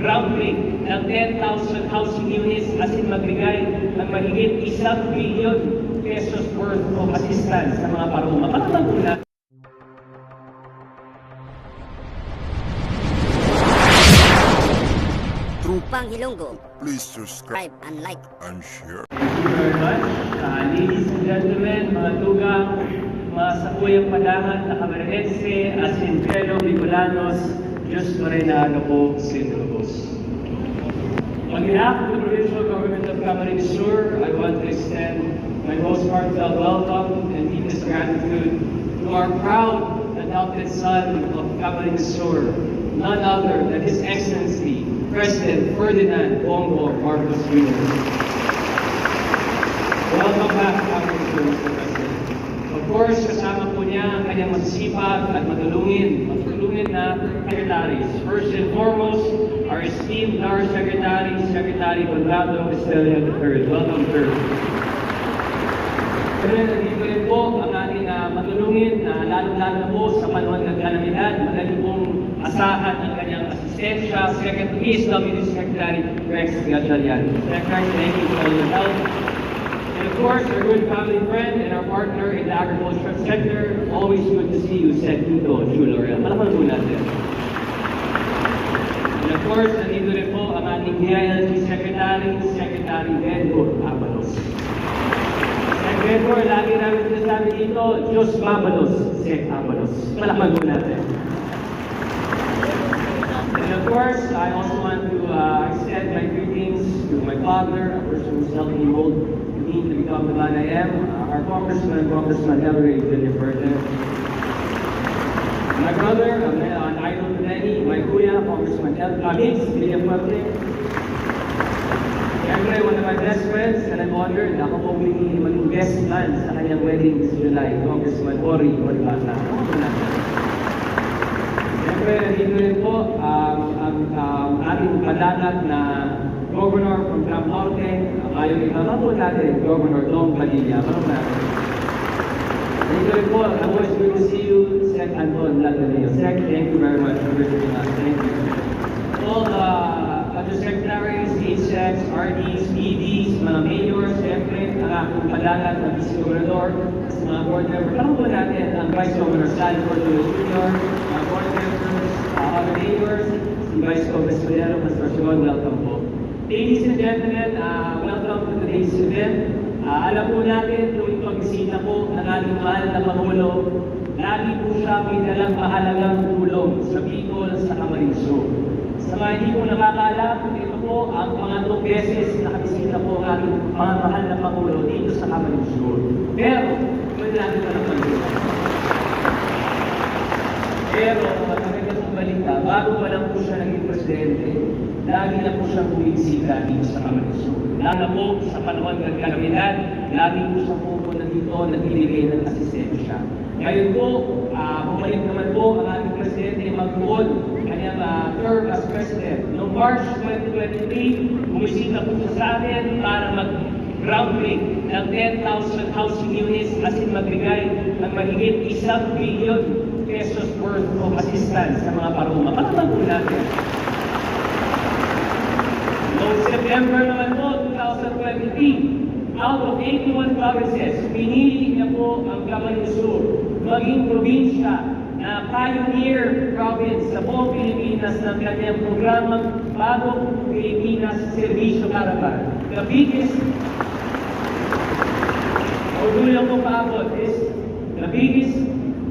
mag-groundbreak ng 10,000 housing units as in magbigay ng mahigit 1 billion pesos worth of assistance sa mga paruma. Pagkakang po na Trupang Hilonggo. Please subscribe And like. and share. thank you very much. Ladies and gentlemen, mga tugang, mga sakuyang padangan na Camarguense, as in fellow Bicolanos, Diyos Marinado po, Sintrobos. On behalf of the provincial government of Camarines Sur, I want to extend my most heartfelt welcome and deepest gratitude to our proud adopted son of Camarines Sur, none other than His Excellency, President Ferdinand Bongo Marcos Jr. Welcome back, Camarines Sur, Mr. President. Of course, kasama po niya ang kanyang masipag at matulungin na secretaries. First and foremost, our esteemed DAR Secretary, Secretary Conrado Estrella III. Welcome, sir. Pero nandito rin po ang ating matulungin na lalo-lalo na po sa panahon ng kalamidad. Madali pong asahan ang kanyang asistensya, PSWD Secretary Rex Gatchalian. Secretary, thank you for all your help. And of course, our good family friend and our partner in the agricultural sector, always good to see you, Sec Tito Chulorel. Malaman po natin. And of course, nandito rin po ang ating DILG Secretary, Secretary Benhur Abalos. Sec Benhur, lagi namin sinasabi dito, Diyos Babalos, Sec Abalos. Malaman po natin. And of course, I also want to extend my greetings to my father, a person who's helped me mold me to become the man I am, our Congressman Ellery Jennifer. My brother, an idol to many, my kuya, Congressman Alex Villafuerte. Siyempre, one of my best friends, and I'm honored na ako po maging guest man sa kanyang wedding this July, Congressman Ori Olbata. Siyempre, nandito rin po ang ating padalat na Governor from Camp Norte, ayaw ikalap po natin, Governor Dong Padilla. Parang natin. Nandito rin po, I'm always good to see you, Sec Anton Lataneo. Sec, thank you very much for visiting us. Thank you. All the undersecretaries, HSECs, RDs, PDs, mga mayors, siyempre, ang aking padalat na Vice Gobernador, mga board members. Parang po natin ang Vice Governor Sally Portillo Jr., mga board members, other mayors, si Vice Governor Escudero, Pastor Sean, welcome po. Ladies and gentlemen, welcome to today's event. Alam po natin, tuwing pagbisita po ng ating mahal na Pangulo, lagi po siya may dalang mahalagang tulong sa Bicol, sa Camarines Sur. Sa mga hindi po nakakaalam, ito po ang pangatlong beses na nakabisita po ang ating mga mahal na Pangulo dito sa Camarines Sur. Pero, pwede natin ito ng pagkita. Pero, matagay sa balita, bago pa lang po siya naging presidente, lagi na po siyang bumisita dito sa Camarines Sur. Lalo na po sa panahon ng kalamidad, lagi po siya po dito nagbibigay ng asistensya. Ngayon po, bumalik naman po ang ating presidente mag-uod kanyang term as president. Noong March 2023, bumisita po siya sa atin para mag-groundbreak ng 10,000 housing units as in magbigay ng mahigit 1 billion pesos worth of assistance sa mga paruma. Pagkakang po natin. Noong September naman po, 2023, out of 81 provinces, pinili niya po ang Camarines Sur maging probinsya na pioneer province sa buong Pilipinas ng kanyang programang Bagong Pilipinas Servisyo Caravan. The biggest, orgulyo ko paabot, is the biggest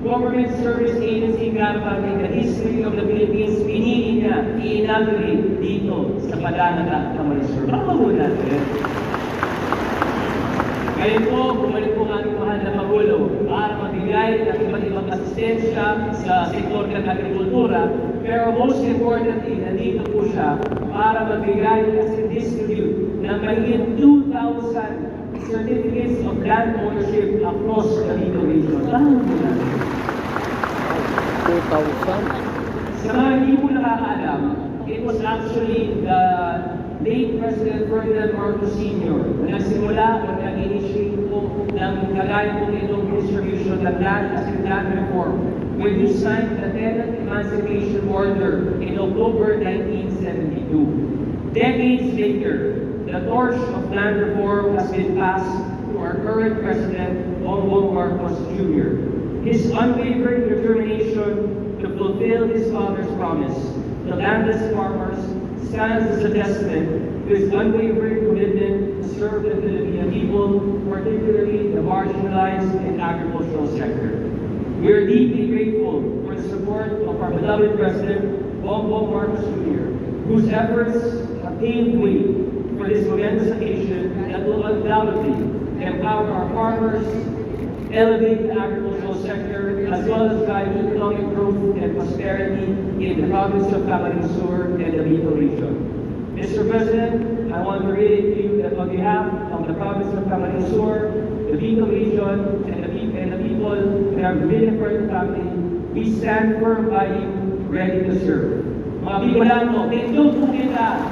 government service agency caravan in the history of the Philippines. Pinili niya i-inaugurate dito sa Padanata, Camarines Sur. Baka mo natin. Ngayon po, bumalik po ang ating mahal na Pangulo para magbigay ng iba't ibang asistensya sa sektor ng agrikultura. Pero most importantly, nandito po siya para magbigay at distribute ng mahigit 2,000 certificates of land ownership across the Bicol region. Saan po natin? 2,000? Sa mga hindi po nakakaalam, it was actually the late President Ferdinand Marcos Sr. na nagsimula o nag-initiate po ng kagaya po itong distribution ng land as in land reform when you signed the Tenant Emancipation Order in October 1972. Decades later, the torch of land reform has been passed to our current President, Bongbong Marcos Jr. His unwavering determination to fulfill his father's promise, the landless farmers, stands as a testament to his unwavering commitment to serve the Filipino people, particularly the marginalized and agricultural sector. We are deeply grateful for the support of our beloved President, Bongbong Marcos Jr., whose efforts have paved way for this momentous occasion that will undoubtedly empower our farmers, elevate the agricultural sector, as well as drive economic growth and prosperity in the province of Camarines Sur and the Bicol region. Mr. President, I want to reiterate to you that on behalf of the province of Camarines Sur, the Bicol region, and the people in our Vinaferto family, we stand firm by you, ready to serve. Mga Bicolano, tindong po kita,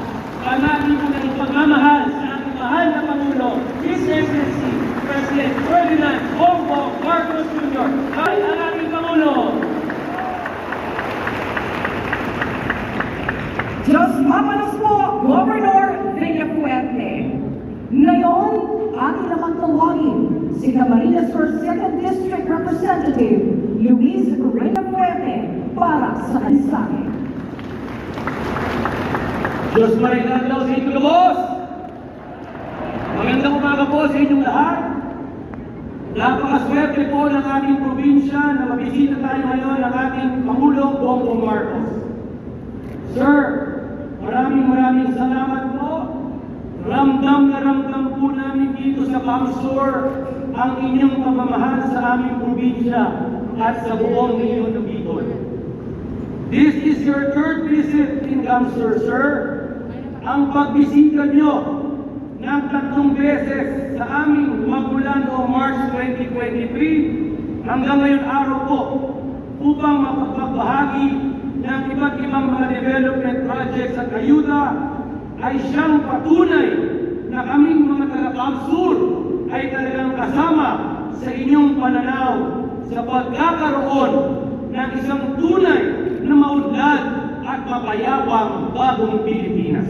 pangatin po ng pagmamahal sa ating mahal na Pangulo, His Excellency, President Ferdinand Bongbong Marcos Jr. Ay ang ating Pangulo. Diyos mapalas po, Governor Villafuerte. Ngayon, ating naman tawagin si Camarines Sur 2nd District Representative Luis Villafuerte para sa mensahe. Diyos marigalaw sa inyo, boss! Magandang umaga po sa inyong lahat. Napakaswerte po ng ating probinsya na mabisita tayo ngayon ng ating Pangulo Bongbong Marcos. Sir, maraming salamat po. Ramdam na ramdam po namin dito sa Camsur ang inyong pagmamahal sa aming probinsya at sa buong Region ng Bicol. This is your third visit in Camsur, sir. Ang pagbisita nyo ng 3 beses sa aming magmula noong March 2023 hanggang ngayon araw po upang mapagbahagi ng iba't ibang mga development projects at ayuda ay siyang patunay na kaming mga taga-Camsur ay talagang kasama sa inyong pananaw sa pagkakaroon ng isang tunay na maunlad at mapayapang bagong Pilipinas.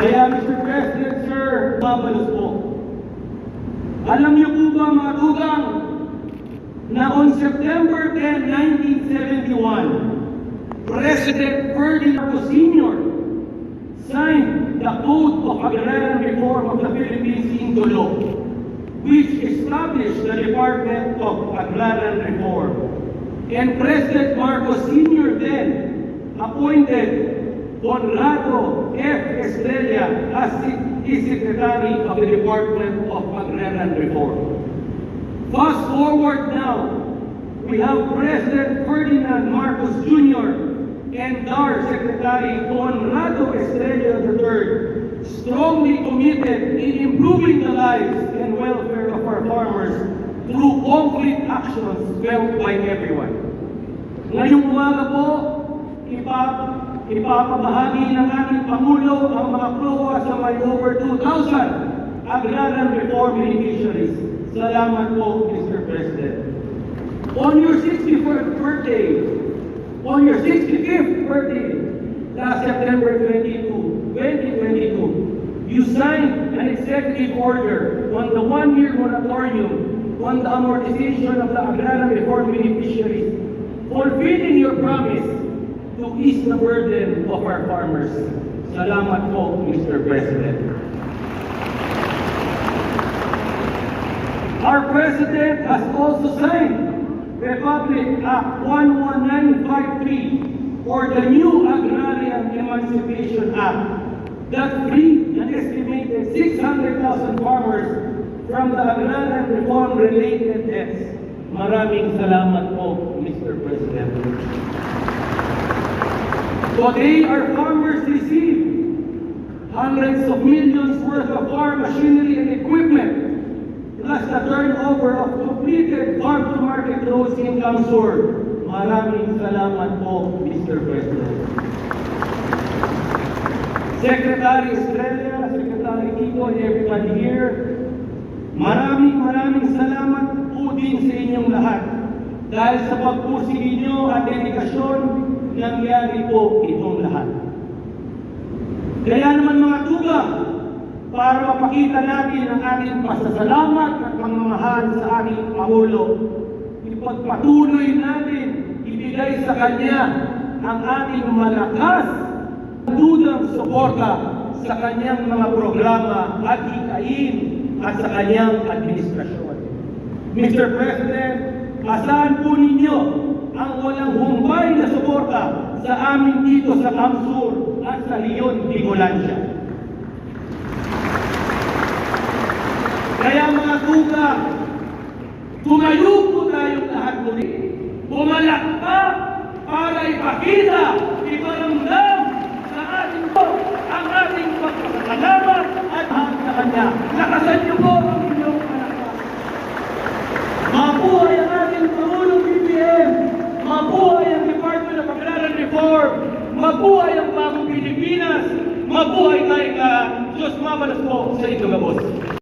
Kaya Mr. President, sir, mabalos po. Alam niyo po ba mga tugang na on September 10, 1971, President Ferdinand Marcos Sr. signed the Code of Agrarian Reform of the Philippines into law, which established the Department of Agrarian Reform. And President Marcos Sr. then appointed Conrado F. Estrella as his Secretary of the Department of Agrarian Reform. Fast forward now, we have President Ferdinand Marcos Jr. and our Secretary Conrado Estrella III strongly committed in improving the lives and welfare of our farmers through concrete actions felt by everyone. Ngayong umaga po, ipapamahagi ng ating Pangulo ang mga proa sa may over 2,000 agrarian reform beneficiaries. Salamat po, Mr. President. On your 65th birthday, last September 2022, you signed an executive order on the one-year moratorium on the amortization of the agrarian reform beneficiaries, fulfilling your promise to ease the burden of our farmers. Salamat po, Mr. President. Our President has also signed Republic Act 11953 or the new Agrarian Emancipation Act that freed an estimated 600,000 farmers from the agrarian reform-related debts. Maraming salamat po, Mr. President. Today, our farmers receive hundreds of millions worth of farm machinery and equipment, plus the turnover of completed farm-to-market roads in Camsur. Maraming salamat po, Mr. President. Secretary Estrella, Secretary Tito, and everybody here, maraming salamat po din sa inyong lahat dahil sa pagpursige nyo at dedikasyon nangyari po itong lahat. Kaya naman mga tugang, para mapakita natin ang ating pasasalamat at pagmamahal sa ating Pangulo, ipagpatuloy natin, ibigay sa Kanya ang ating malakas dudang suporta sa Kanyang mga programa at hikain at sa Kanyang administrasyon. Mr. President, asahan po ninyo ang walang humpay na suporta sa amin dito sa Kamsur at sa Leon, Bicolancia. Kaya mga tugang, tumayo po tayong lahat muli. Pumalakpak para ipakita, iparamdam sa ating po ang ating pagpapasalamat at hanggang sa Kanya. Lakasan niyo po ang inyong palakpak. Mabuhay ang ating Pangulong BBM! Mabuhay ang Department of Agrarian Reform! Mabuhay ang bagong Pilipinas! Mabuhay tayo ka! Diyos mamalas po sa inyong abos!